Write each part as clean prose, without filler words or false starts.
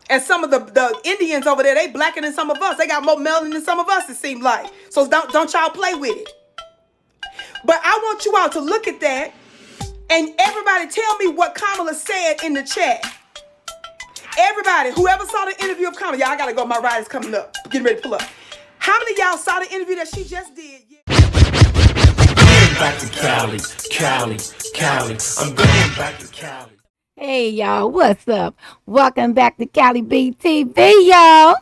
And some of the Indians over there, they blacker than some of us. They got more melanin than some of us, it seems like. So don't y'all play with it. But I want you all to look at that, and everybody tell me what Kamala said in the chat. Everybody, whoever saw the interview of Kamala, y'all, I gotta go, my ride is coming up. Getting ready to pull up. How many of y'all saw the interview that she just did? Back to Cali, Cali, Cali. I'm going back to Cali. Hey y'all, what's up? Welcome back to Cali B Tv, y'all.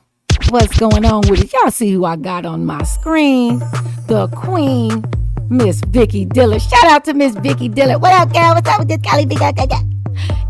What's going on with it? Y'all see who I got on my screen? The queen, Miss Vicki Dillard. Shout out to Miss Vicki Dillard. What up, girl? What's up with this Cali B?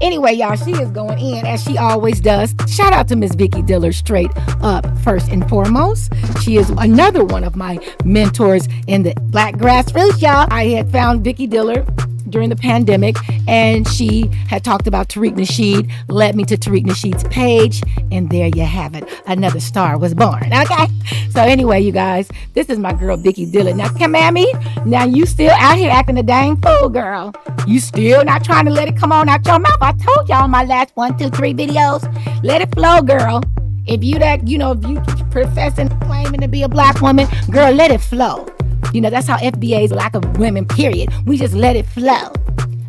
Anyway, y'all, she is going in as she always does. Shout out to Miss Vicki Dillard straight up first and foremost. She is another one of my mentors in the Black grassroots, y'all. I had found Vicki Dillard during the pandemic, and she had talked about Tariq NASHEED, led me to Tariq NASHEED's page, and there you have it. Another star was born, okay? So anyway, you guys, this is my girl, Vicki Dillard. Now, come at me. Now, you still out here acting a dang fool, girl. You still not trying to let it come on out your mouth. I told y'all in my last 1, 2, 3 videos, let it flow, girl. If you that, if you professing, claiming to be a black woman, girl, let it flow. That's how FBA's lack of women, period. We just let it flow.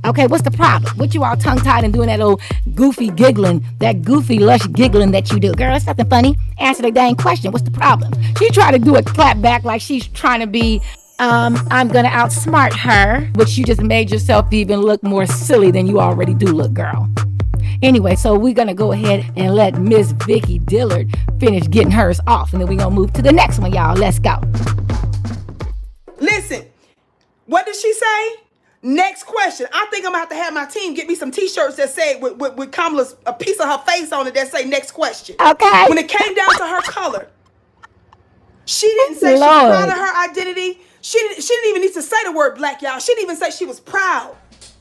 Okay, what's the problem? What you all tongue-tied and doing that old goofy giggling, that goofy lush giggling that you do? Girl, it's nothing funny. Answer the dang question. What's the problem? She tried to do a clap back like she's trying to be, I'm gonna outsmart her, which you just made yourself even look more silly than you already do look, girl. Anyway, so we're gonna go ahead and let Miss Vicki Dillard finish getting hers off, and then we're gonna move to the next one, y'all. Let's go. Listen, what did she say? Next question. I think I'm gonna have to have my team get me some t-shirts that say with Kamala's a piece of her face on it that say next question. Okay. When it came down to her color, she didn't say she was proud of her identity. She didn't even need to say the word black, y'all. She didn't even say she was proud.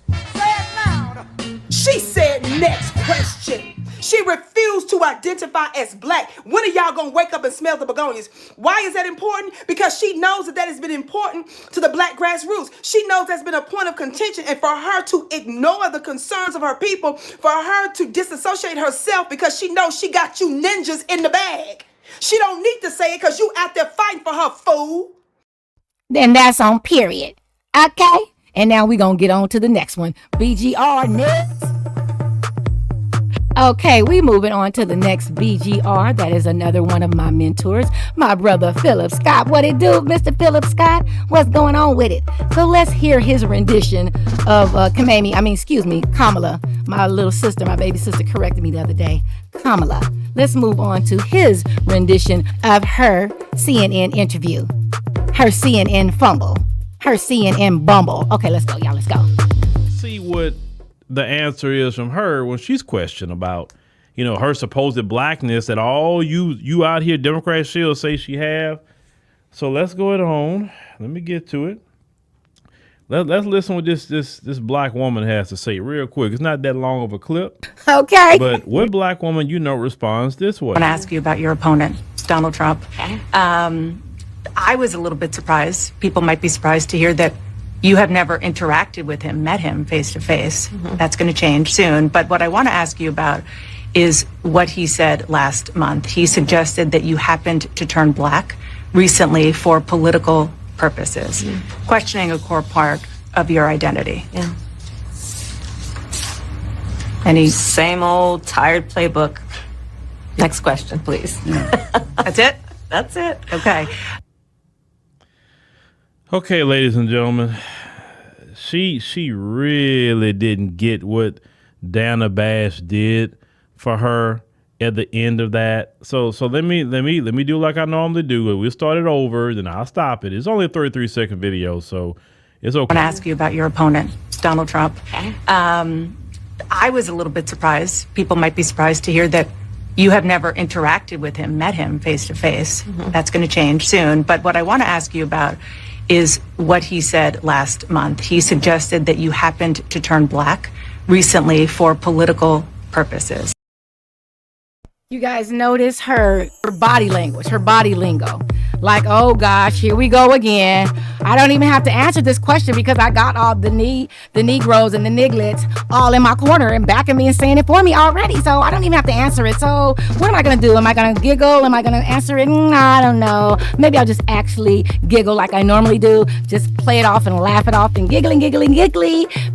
Say it loud. She said next question. She refused to identify as black. When are y'all gonna wake up and smell the begonias? Why is that important? Because she knows that has been important to the black grassroots. She knows that's been a point of contention, and for her to ignore the concerns of her people, for her to disassociate herself because she knows she got you ninjas in the bag. She don't need to say it because you out there fighting for her, fool. Then that's on period. Okay? And now we gonna get on to the next one. BGR next. Okay, we moving on to the next BGR. That is another one of my mentors, my brother Philip Scott. What it do, Mr. Philip Scott? What's going on with it? So let's hear his rendition of Kamala. My little sister, my baby sister corrected me the other day. Kamala. Let's move on to his rendition of her CNN interview. Her CNN fumble. Her CNN bumble. Okay, let's go, y'all. Let's go. See what the answer is from her when she's questioned about, her supposed blackness that all you out here Democrats she'll say she have. So let's go it on. Let me get to it. Let's listen what this black woman has to say real quick. It's not that long of a clip. Okay. But what black woman responds this way? I want to ask you about your opponent, Donald Trump. Okay. I was a little bit surprised. People might be surprised to hear that you have never interacted with him, met him face to face. That's going to change soon. But what I want to ask you about is what he said last month. He suggested that you happened to turn black recently for political purposes, questioning a core part of your identity. Yeah. Any Same old tired playbook. Next question, please. That's it? That's it. Okay. Okay, ladies and gentlemen, she really didn't get what Dana Bash did for her at the end of that. So let me do like I normally do. We'll start it over, then I'll stop it. It's only a 33-second video, so it's okay. I want to ask you about your opponent, Donald Trump. Okay. I was a little bit surprised. People might be surprised to hear that you have never interacted with him, met him face to face. That's going to change soon. But what I want to ask you about is what he said last month. He suggested that you happened to turn black recently for political purposes. You guys notice her body language, her body lingo. Like, oh gosh, here we go again. I don't even have to answer this question because I got all the Negroes and the nigglets all in my corner and backing me and saying it for me already. So I don't even have to answer it. So what am I going to do? Am I going to giggle? Am I going to answer it? I don't know. Maybe I'll just actually giggle like I normally do. Just play it off and laugh it off and giggly.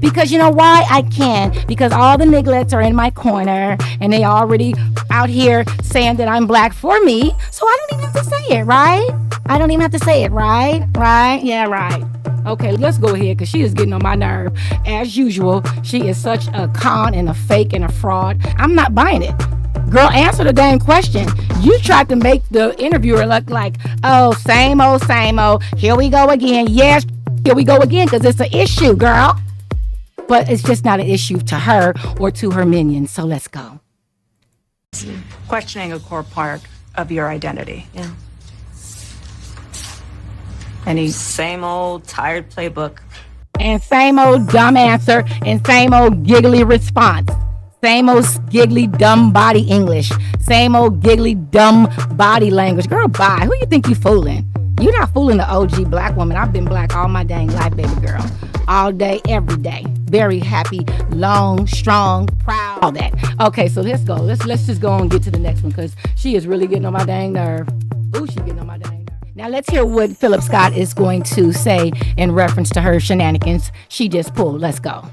Because you know why? I can. Because all the nigglets are in my corner and they already out here saying that I'm black for me. So I don't even have to say it, right? I don't even have to say it, right? Right? Yeah, right. Okay, let's go ahead because she is getting on my nerve. As usual, she is such a con and a fake and a fraud. I'm not buying it. Girl, answer the dang question. You tried to make the interviewer look like, oh, same old. Here we go again. Yes, here we go again because it's an issue, girl. But it's just not an issue to her or to her minions. So let's go. Questioning a core part of your identity. Yeah. Any Same old tired playbook. And same old dumb answer and same old giggly response. Same old giggly dumb body English. Same old giggly dumb body language. Girl, bye. Who you think you fooling? You're not fooling the OG black woman. I've been black all my dang life, baby girl. All day, every day. Very happy, long, strong, proud, all that. Okay, so let's go. Let's just go and get to the next one because she is really getting on my dang nerve. Ooh, she getting on my dang nerve. Now let's hear what Philip Scott is going to say in reference to her shenanigans she just pulled. Let's go.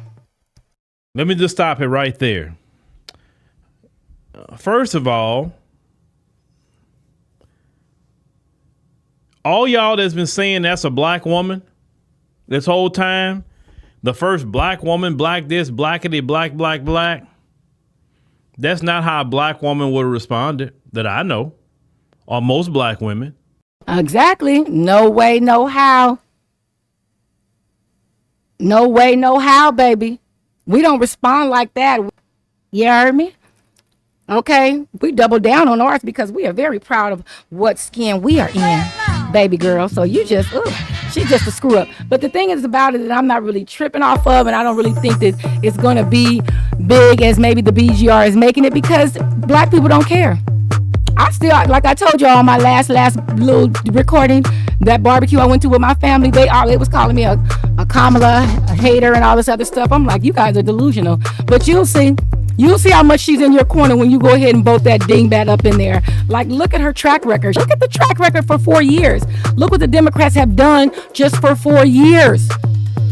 Let me just stop it right there. First of all y'all that's been saying that's a black woman this whole time, the first black woman, black this, blackity, black. That's not how a black woman would have responded that I know, or most black women. Exactly. No way, no how. No way, no how, baby. We don't respond like that. You heard me? Okay, we double down on ours because we are very proud of what skin we are in, baby girl. So you just, she's just a screw up. But the thing is about it that I'm not really tripping off of, and I don't really think that it's going to be big as maybe the BGR is making it because black people don't care. I still, like I told y'all on my last little recording, that barbecue I went to with my family, they was calling me a Kamala, a hater, and all this other stuff. I'm like, you guys are delusional. But you'll see how much she's in your corner when you go ahead and vote that dingbat up in there. Like, look at her track record. Look at the track record for 4 years. Look what the Democrats have done just for 4 years.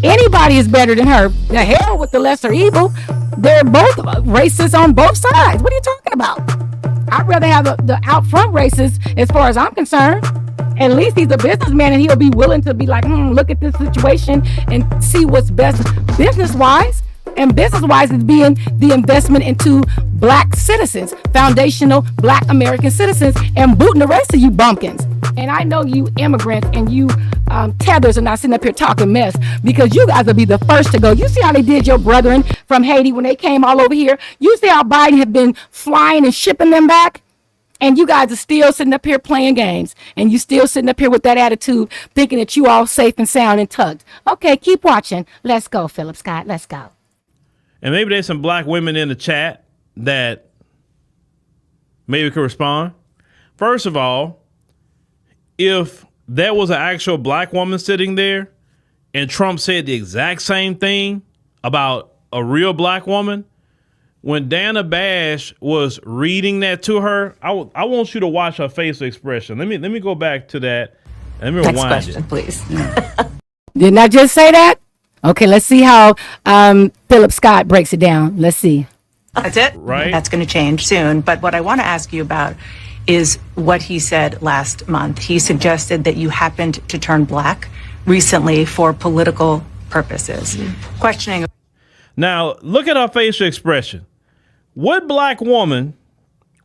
Anybody is better than her. The hell with the lesser evil. They're both racist on both sides. What are you talking about? I'd rather have the out front racist as far as I'm concerned. At least he's a businessman and he'll be willing to be like, look at this situation and see what's best business-wise. And business-wise is being the investment into black citizens, foundational black American citizens, and booting the rest of you bumpkins. And I know you immigrants and you tethers are not sitting up here talking mess because you guys will be the first to go. You see how they did your brethren from Haiti when they came all over here? You see how Biden have been flying and shipping them back? And you guys are still sitting up here playing games. And you still sitting up here with that attitude thinking that you all safe and sound and tucked. Okay, keep watching. Let's go, Philip Scott. Let's go. And maybe there's some black women in the chat that maybe could respond. First of all, if there was an actual black woman sitting there and Trump said the exact same thing about a real black woman, when Dana Bash was reading that to her, I want you to watch her facial expression. Let me go back to that. Let me rewind Next question, it. please. Didn't I just say that? Okay, let's see how Philip Scott breaks it down. Let's see. That's it. Right. That's going to change soon. But what I want to ask you about is what he said last month. He suggested that you happened to turn black recently for political purposes. Questioning. Now, look at her facial expression. What black woman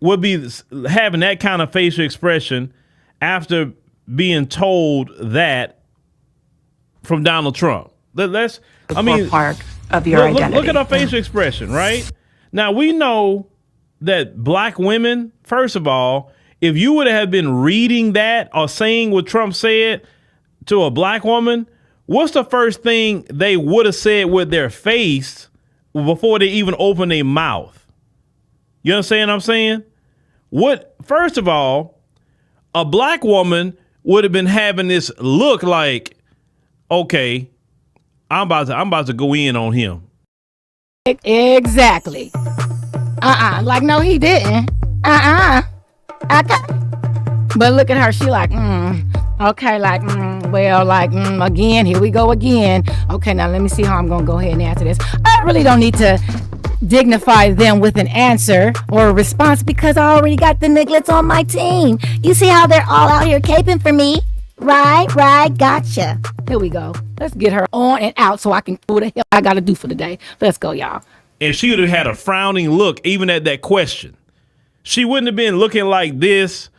would be having that kind of facial expression after being told that from Donald Trump? Part of your identity. Look at her facial expression, right? Now, we know that black women, first of all, if you would have been reading that or saying what Trump said to a black woman, what's the first thing they would have said with their face before they even open their mouth? You understand what I'm saying? First of all, a black woman would have been having this look like, okay, I'm about to go in on him. Exactly. Like, no, he didn't. Okay. But look at her. She like, okay, like, well, like, again, here we go again. Okay, now let me see how I'm going to go ahead and answer this. I really don't need to dignify them with an answer or a response because I already got the nigglets on my team. You see how they're all out here caping for me? Right, gotcha. Here we go. Let's get her on and out so I can do what the hell I got to do for the day. Let's go, y'all. And she would have had a frowning look even at that question. She wouldn't have been looking like this,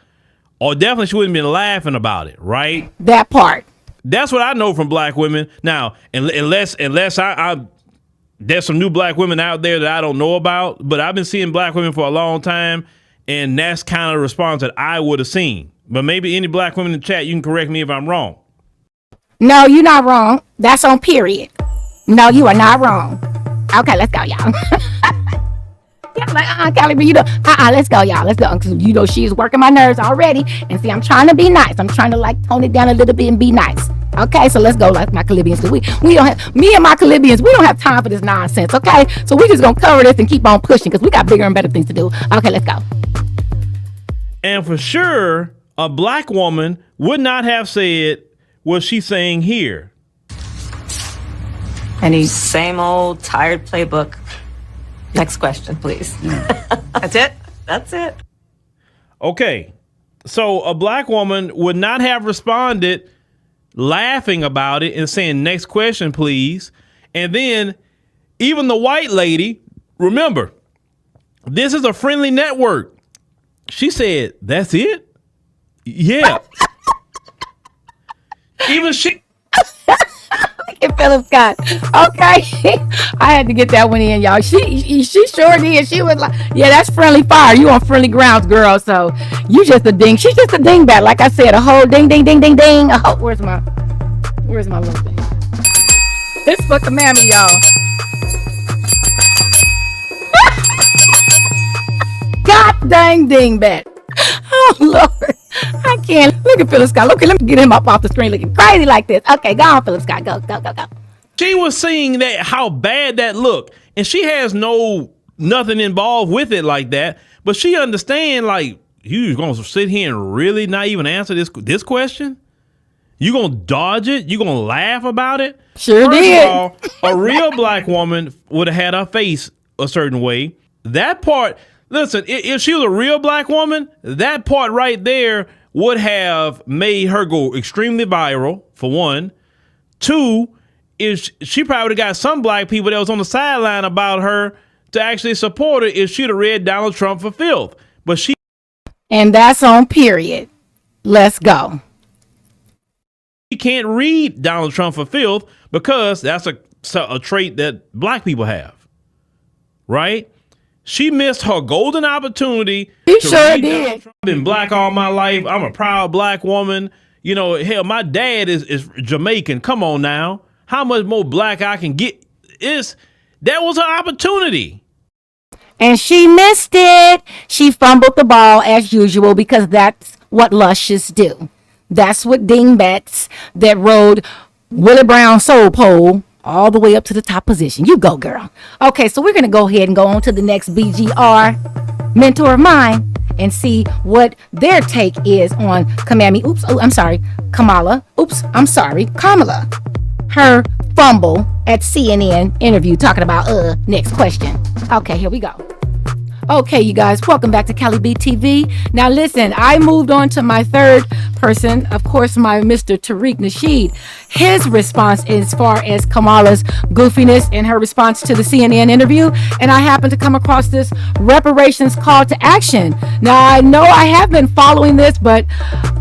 or definitely she wouldn't have been laughing about it, right? That part. That's what I know from black women. Now, unless I there's some new black women out there that I don't know about, but I've been seeing black women for a long time, and that's kind of the response that I would have seen. But maybe any black women in the chat, you can correct me if I'm wrong. No, you're not wrong. That's on period. No, you are not wrong. Okay, let's go, y'all. Yeah, like, Cali B, let's go, y'all. Let's go. Because, she's working my nerves already. And see, I'm trying to be nice. I'm trying to, like, tone it down a little bit and be nice. Okay, so let's go, like my Calibians. We don't have, me and my Calibians, we don't have time for this nonsense, okay? So we just going to cover this and keep on pushing because we got bigger and better things to do. Okay, let's go. And for sure, a black woman would not have said what she's saying here. Any same old tired playbook. Next question, please. That's it? That's it. Okay, so a black woman would not have responded laughing about it and saying, next question, please. And then even the white lady, remember, this is a friendly network. She said, that's it? Yeah. Even she. Look at Philip Scott. Okay. I had to get that one in, y'all. She sure did. She was like, yeah, that's friendly fire. You on friendly grounds, girl. So you just a ding. She's just a dingbat. Like I said, a whole ding, ding, ding, ding, ding. Oh, where's my little thing? This fucking mammy, y'all. God dang dingbat. Oh, Lord. I can't. Look at Philip Scott. Look at, let me get him up off the screen looking crazy like this. Okay, go on, Philip Scott. Go. She was seeing that, how bad that looked. And she has nothing involved with it like that. But she understand, like, you going to sit here and really not even answer this question? You going to dodge it? You going to laugh about it? Sure First did. of all, a real black woman would have had her face a certain way. That part, listen, if she was a real black woman, that part right there would have made her go extremely viral, for one. Two, is she probably got some black people that was on the sideline about her to actually support her if she'd have read Donald Trump for filth. But she. And that's on period. Let's go. She can't read Donald Trump for filth because that's a trait that black people have. Right? She missed her golden opportunity. She sure did. I've been black all my life. I'm a proud black woman. You know, hell, my dad is Jamaican. Come on now. How much more black I can get? That was her opportunity. And she missed it. She fumbled the ball as usual because that's what luscious do. That's what dingbats that rode Willie Brown soul pole all the way up to the top position. You go, girl. Okay, so we're going to go ahead and go on to the next BGR mentor of mine and see what their take is on Kamala. Kamala. Her fumble at CNN interview talking about next question. Okay, here we go. Okay, you guys, welcome back to Cali B Tv. Now listen, I moved on to my third person, of course, my Mr. Tariq NASHEED. His response as far as Kamala's goofiness in her response to the CNN interview, and I happened to come across this reparations call to action. Now I know I have been following this, but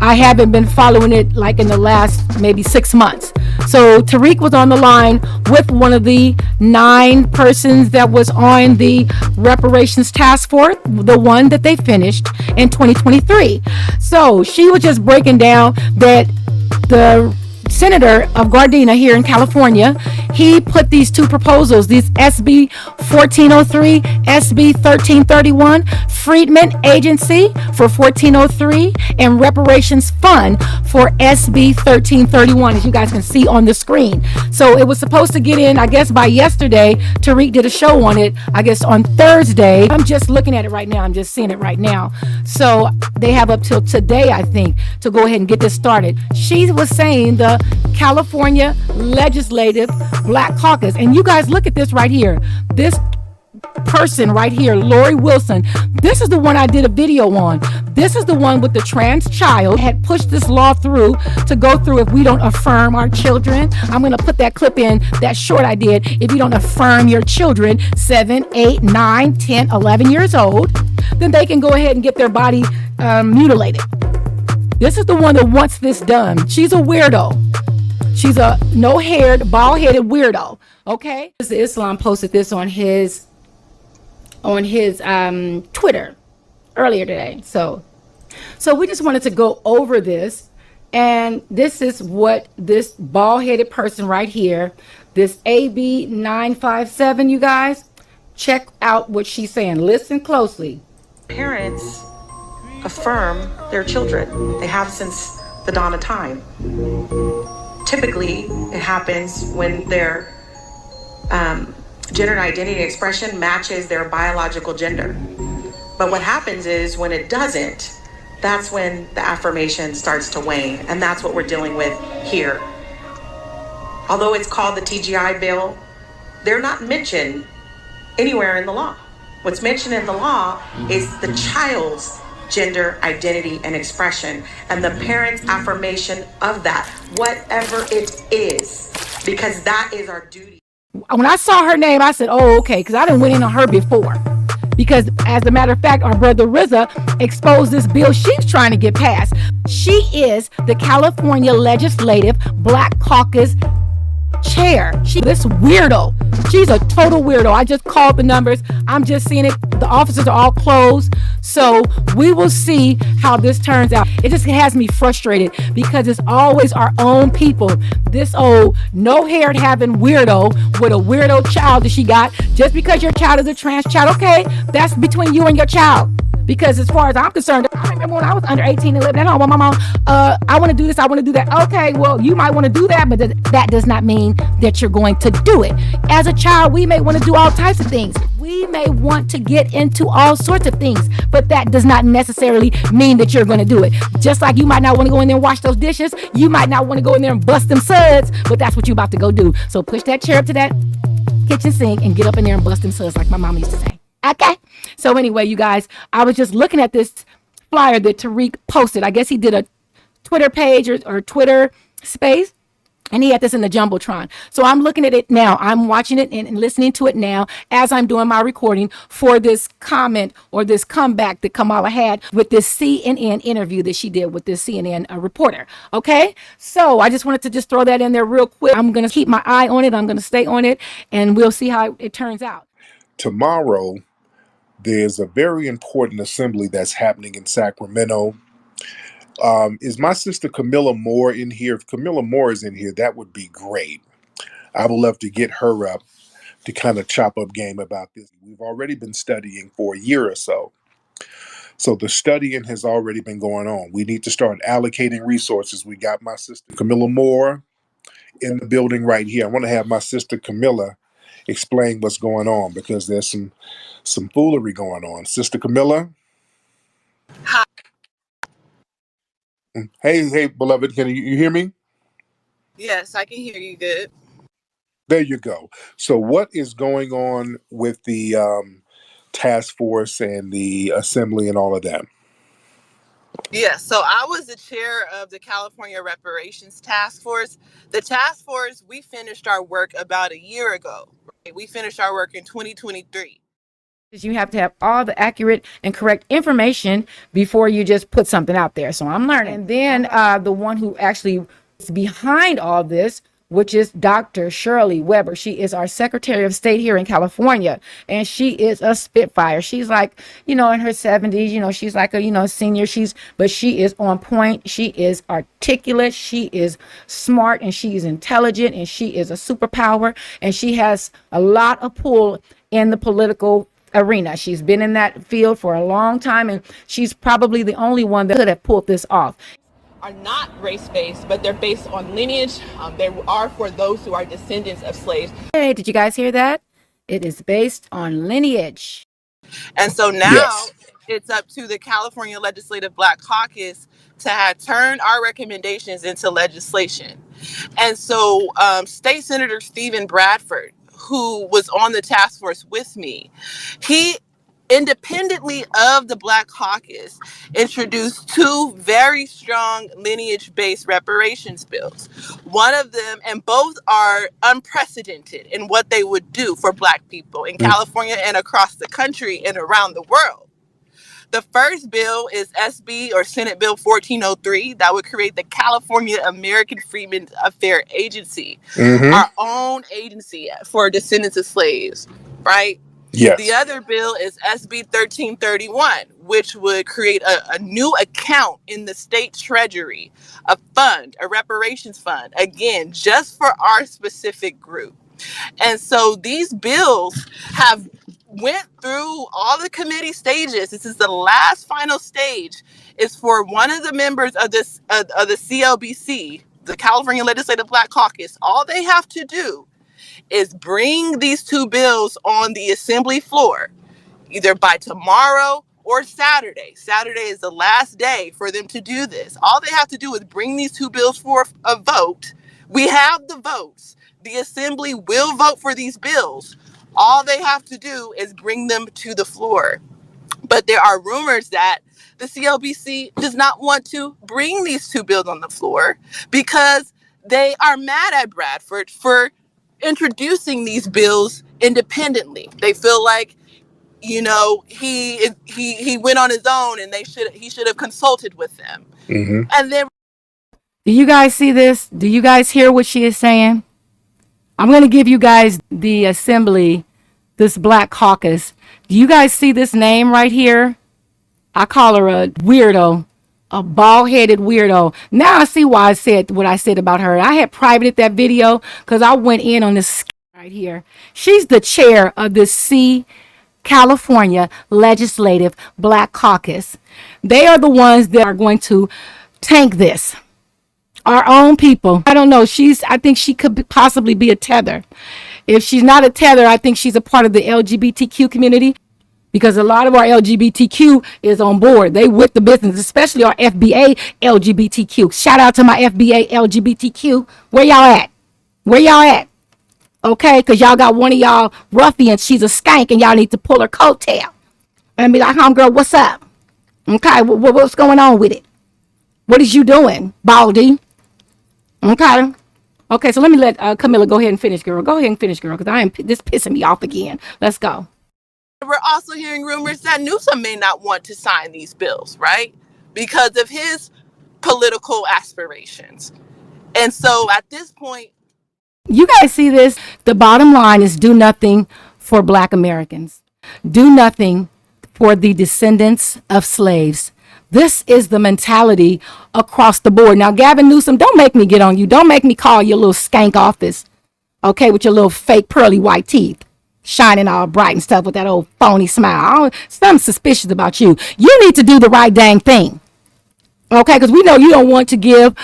I haven't been following it like in the last maybe 6 months. So Tariq was on the line with one of the 9 persons that was on the reparations task force, the one that they finished in 2023. So she was just breaking down that senator of Gardena here in California. He put these two proposals, these SB 1403, SB 1331, Freedmen Agency for 1403, and Reparations Fund for SB 1331, as you guys can see on the screen. So it was supposed to get in, I guess, by yesterday. Tariq did a show on it, I guess, on Thursday. I'm just looking at it right now. I'm just seeing it right now. So they have up till today, I think, to go ahead and get this started. She was saying the California Legislative Black Caucus. And you guys look at this right here. This person right here, Lori Wilson, this is the one I did a video on. This is the one with the trans child had pushed this law through to go through if we don't affirm our children. I'm going to put that clip in, that short I did. If you don't affirm your children 7, 8, 9, 10, 11 years old, then they can go ahead and get their body mutilated. This is the one that wants this done. She's a weirdo. She's a no-haired, bald-headed weirdo. Okay? Islam posted this on his Twitter earlier today. So we just wanted to go over this, and this is what this bald-headed person right here, this AB 957, you guys, check out what she's saying. Listen closely. Parents affirm their children. They have since the dawn of time. Typically, it happens when their gender identity expression matches their biological gender. But what happens is when it doesn't, that's when the affirmation starts to wane, and that's what we're dealing with here. Although it's called the TGI bill, they're not mentioned anywhere in the law. What's mentioned in the law is the child's gender identity and expression, and the parent's affirmation of that, whatever it is, because that is our duty. When I saw her name, I said, oh, okay, because I done went in on her before. Because as a matter of fact, our brother Rizza exposed this bill she's trying to get passed. She is the California Legislative Black Caucus chair. This weirdo. She's a total weirdo. I just called the numbers. I'm just seeing it. The offices are all closed. So we will see how this turns out. It just has me frustrated because it's always our own people. This old no-haired having weirdo with a weirdo child that she got. Just because your child is a trans child, okay, that's between you and your child. Because as far as I'm concerned, I remember when I was under 18 and living at home with my mom, I want to do this, I want to do that. Okay, well, you might want to do that, but that does not mean that you're going to do it. As a child, we may want to do all types of things. We may want to get into all sorts of things, but that does not necessarily mean that you're going to do it. Just like you might not want to go in there and wash those dishes. You might not want to go in there and bust them suds, but that's what you're about to go do. So push that chair up to that kitchen sink and get up in there and bust them suds like my mom used to say. Okay. So anyway, you guys, I was just looking at this flyer that Tariq posted. I guess he did a Twitter page or Twitter space, and he had this in the Jumbotron. So I'm looking at it now. I'm watching it and listening to it now as I'm doing my recording for this comment or this comeback that Kamala had with this CNN interview that she did with this CNN reporter. Okay. So I just wanted to just throw that in there real quick. I'm going to keep my eye on it. I'm going to stay on it, and we'll see how it turns out. Tomorrow, there's a very important assembly that's happening in Sacramento. Is my sister Camilla Moore in here? If Camilla Moore is in here, that would be great. I would love to get her up to kind of chop up game about this. We've already been studying for a year or so. So the studying has already been going on. We need to start allocating resources. We got my sister Camilla Moore in the building right here. I want to have my sister Camilla explain what's going on because there's some foolery going on. Sister Camilla? Hi. Hey, beloved, can you hear me? Yes, I can hear you good. There you go. So what is going on with the task force and the assembly and all of that? Yeah, so I was the chair of the California Reparations Task Force. The task force, we finished our work about a year ago. Right? We finished our work in 2023. You have to have all the accurate and correct information before you just put something out there. So I'm learning. And then the one who actually is behind all this which is Dr. Shirley Weber. She is our Secretary of State here in California, and she is a spitfire. She's like, in her 70s, she's like a, senior. But she is on point. She is articulate. She is smart, and she is intelligent, and she is a superpower, and she has a lot of pull in the political arena. She's been in that field for a long time, and she's probably the only one that could have pulled this off. Are not race-based, but they're based on lineage. They are for those who are descendants of slaves. Hey, did you guys hear that? It is based on lineage. And so now Yes. it's up to the California Legislative Black Caucus to have turned our recommendations into legislation. And so State Senator Stephen Bradford, who was on the task force with me, he independently of the Black Caucus introduced two very strong lineage-based reparations bills. One of them, and both are unprecedented in what they would do for Black people in California and across the country and around the world. The first bill is SB or Senate Bill 1403 that would create the California American Freedmen Affairs Agency, our own agency for descendants of slaves, right? Yes. The other bill is SB 1331, which would create a new account in the state treasury, a fund, a reparations fund, again, just for our specific group. And so these bills have went through all the committee stages. This is the last final stage. Is for one of the members of this of the CLBC, the California Legislative Black Caucus. All they have to do is bring these two bills on the assembly floor, either by tomorrow or Saturday. Saturday is the last day for them to do this. All they have to do is bring these two bills for a vote. We have the votes. The assembly will vote for these bills. All they have to do is bring them to the floor. But there are rumors that the CLBC does not want to bring these two bills on the floor because they are mad at Bradford for introducing these bills independently. They feel like, he went on his own and he should have consulted with them. And then, do you guys see this? Do you guys hear what she is saying? I'm going to give you guys the assembly, this Black Caucus. Do you guys see this name right here? I call her a weirdo, a bald-headed weirdo. Now I see why I said what I said about her. I had privated that video because I went in on this right here. She's the chair of the California Legislative Black Caucus. They are the ones that are going to tank this. Our own people. I don't know. I think she could possibly be a tether. If she's not a tether, I think she's a part of the LGBTQ community, because a lot of our LGBTQ is on board. They with the business, especially our FBA LGBTQ. Shout out to my FBA LGBTQ. Where y'all at? Where y'all at? Okay, because y'all got one of y'all ruffians. She's a skank, and y'all need to pull her coattail and be like, homegirl, what's up? Okay, what's going on with it? What is you doing, Baldy? Okay, so let me let Camilla go ahead and finish, girl. Go ahead and finish, girl, because this pissing me off again. Let's go. we're also hearing rumors that Newsom may not want to sign these bills, right? Because of his political aspirations. And so at this point, you guys see this? The bottom line is do nothing for Black Americans. Do nothing for the descendants of slaves. This is the mentality across the board. Now, Gavin Newsom, don't make me get on you. Don't make me call your little skank office, okay, with your little fake pearly white teeth, shining all bright and stuff with that old phony smile. Something suspicious about you. You need to do the right dang thing, okay, because we know you don't want to give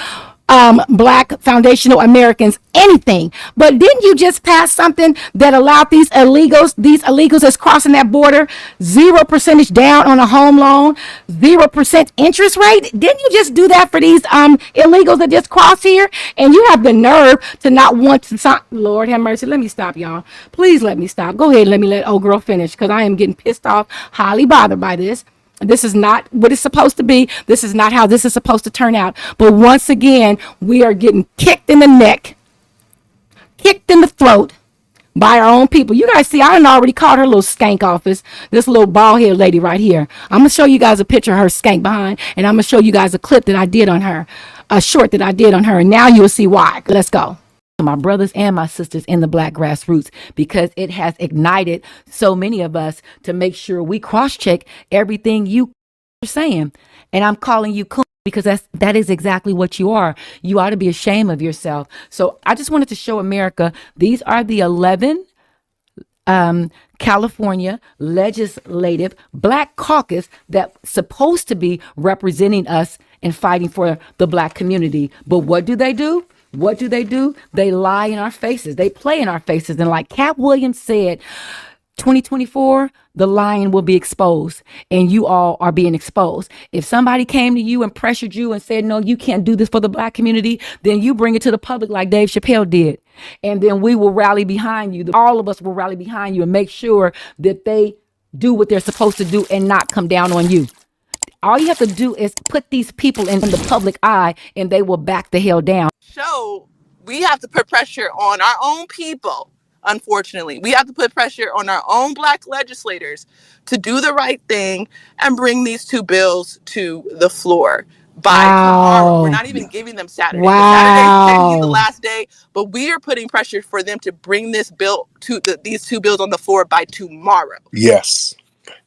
Black foundational Americans anything. But didn't you just pass something that allowed these illegals that's crossing that border 0% down on a home loan, 0% interest rate? Didn't you just do that for these illegals that just cross here? And you have the nerve to not want to sign. Lord have mercy. Let me stop, y'all. Please let me stop. Go ahead and let me let old girl finish, because I am getting pissed off, highly bothered by this. This is not what it's supposed to be. This is not how this is supposed to turn out. But once again, we are getting kicked in the neck, kicked in the throat by our own people. You guys see, I done already called her little skank office, this little bald head lady right here. I'm going to show you guys a picture of her skank behind, and I'm going to show you guys a clip that I did on her, a short that I did on her, and now you'll see why. Let's go. my brothers and my sisters in the Black grassroots, because it has ignited so many of us to make sure we cross-check everything you are saying. And I'm calling you coon because that is exactly what you are. You ought to be ashamed of yourself. So I just wanted to show America, these are the 11 California legislative Black caucus that's supposed to be representing us and fighting for the Black community. But what do? What do? They lie in our faces. They play in our faces. And like Cat Williams said, 2024, the lion will be exposed, and you all are being exposed. If somebody came to you and pressured you and said, no, you can't do this for the Black community, then you bring it to the public like Dave Chappelle did. And then we will rally behind you. All of us will rally behind you and make sure that they do what they're supposed to do and not come down on you. All you have to do is put these people in the public eye and they will back the hell down. So we have to put pressure on our own people. Unfortunately, we have to put pressure on our own Black legislators to do the right thing and bring these two bills to the floor by tomorrow. We're not even giving them Saturday. Saturday's technically the last day, but we are putting pressure for them to bring this bill to these two bills on the floor by tomorrow. Yes.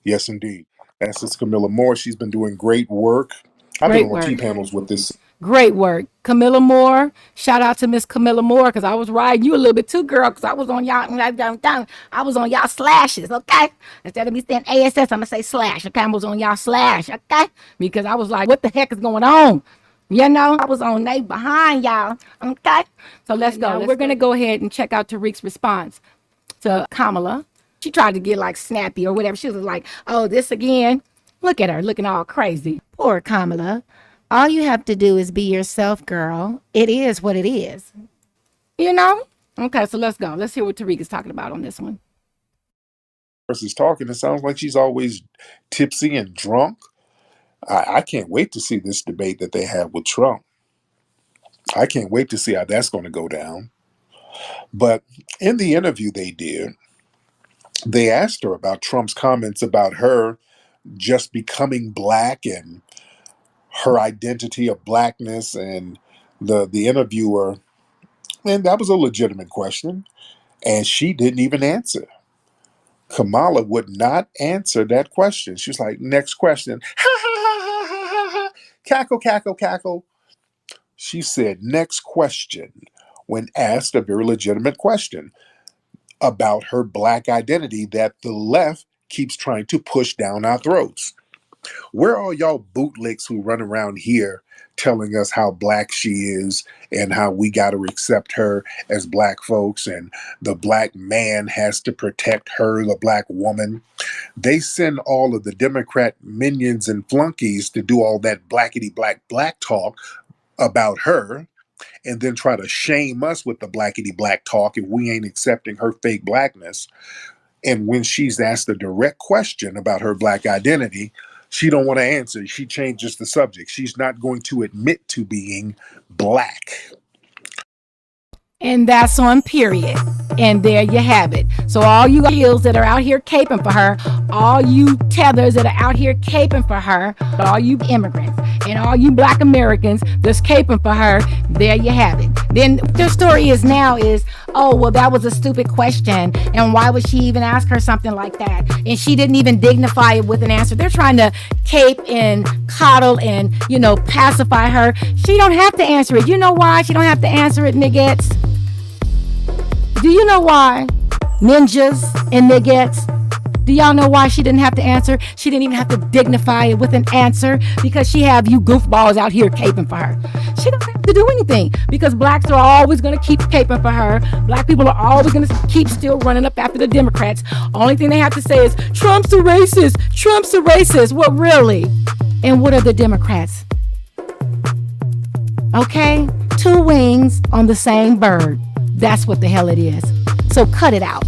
Yes, indeed. That's Sister Camilla Moore. She's been doing great work. I've been on 2 panels with this. Great work. Camilla Moore. Shout out to Miss Camilla Moore, because I was riding you a little bit too, girl, because I was on y'all slashes, okay? Instead of me saying ASS, I'm going to say slash, okay? I was on y'all slash, okay? Because I was like, what the heck is going on? You know, I was on they behind y'all, okay? So let's go. We're going to go ahead and check out Tariq's response to Kamala. She tried to get like snappy or whatever. She was like, oh, this again? Look at her looking all crazy. Poor Kamala. All you have to do is be yourself, girl. It is what it is. You know? Okay, so let's go. Let's hear what Tariq is talking about on this one. Is talking, it sounds like she's always tipsy and drunk. I can't wait to see this debate that they have with Trump. I can't wait to see how that's going to go down. But in the interview they did, they asked her about Trump's comments about her just becoming Black and her identity of Blackness, and the interviewer, and that was a legitimate question, and she didn't even answer. Kamala would not answer that question. She was like, next question. Cackle, cackle, cackle. She said, next question, when asked a very legitimate question about her Black identity that the left keeps trying to push down our throats. Where are y'all bootlicks who run around here telling us how Black she is and how we got to accept her as Black folks and the Black man has to protect her, the Black woman? They send all of the Democrat minions and flunkies to do all that blackity black talk about her, and then try to shame us with the blackity black talk if we ain't accepting her fake Blackness. And when she's asked a direct question about her Black identity, she don't want to answer. She changes the subject. She's not going to admit to being Black. And that's on period. And there you have it. So all you heels that are out here caping for her, all you tethers that are out here caping for her, all you immigrants and all you Black Americans that's caping for her, there you have it. Then their story is now is, oh, well, that was a stupid question. And why would she even ask her something like that? And she didn't even dignify it with an answer. They're trying to cape and coddle and, pacify her. She don't have to answer it. You know why she don't have to answer it, niggas? Do you know why? Ninjas and niggas. Do y'all know why she didn't have to answer? She didn't even have to dignify it with an answer because she have you goofballs out here caping for her. She don't have to do anything because Blacks are always going to keep caping for her. Black people are always going to keep still running up after the Democrats. Only thing they have to say is, Trump's a racist. Trump's a racist. Well, really? And what are the Democrats? Okay? 2 wings on the same bird. That's what the hell it is. So cut it out.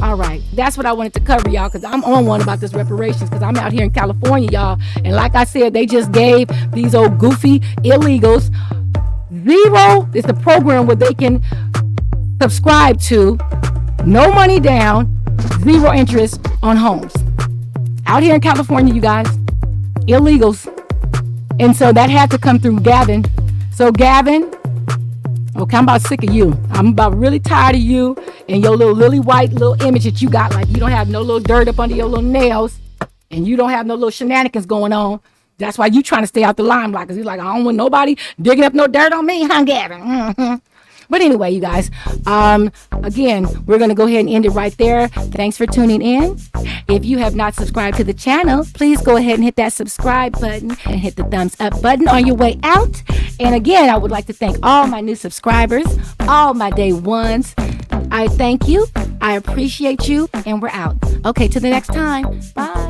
All right. That's what I wanted to cover, y'all, because I'm on one about this reparations because I'm out here in California, y'all. And like I said, they just gave these old goofy illegals zero. It's the program where they can subscribe to, no money down, 0 interest on homes. Out here in California, you guys, illegals. And so that had to come through Gavin. So Gavin, Okay, I'm about sick of you. I'm about really tired of you and your little lily white little image that you got. Like you don't have no little dirt up under your little nails, and you don't have no little shenanigans going on. That's why you trying to stay out the limelight, because he's like, I don't want nobody digging up no dirt on me, huh, Gavin? Mm-hmm. But anyway, you guys, again, we're going to go ahead and end it right there. Thanks for tuning in. If you have not subscribed to the channel, please go ahead and hit that subscribe button and hit the thumbs up button on your way out. And again, I would like to thank all my new subscribers, all my day ones. I thank you. I appreciate you. And we're out. Okay, till the next time. Bye.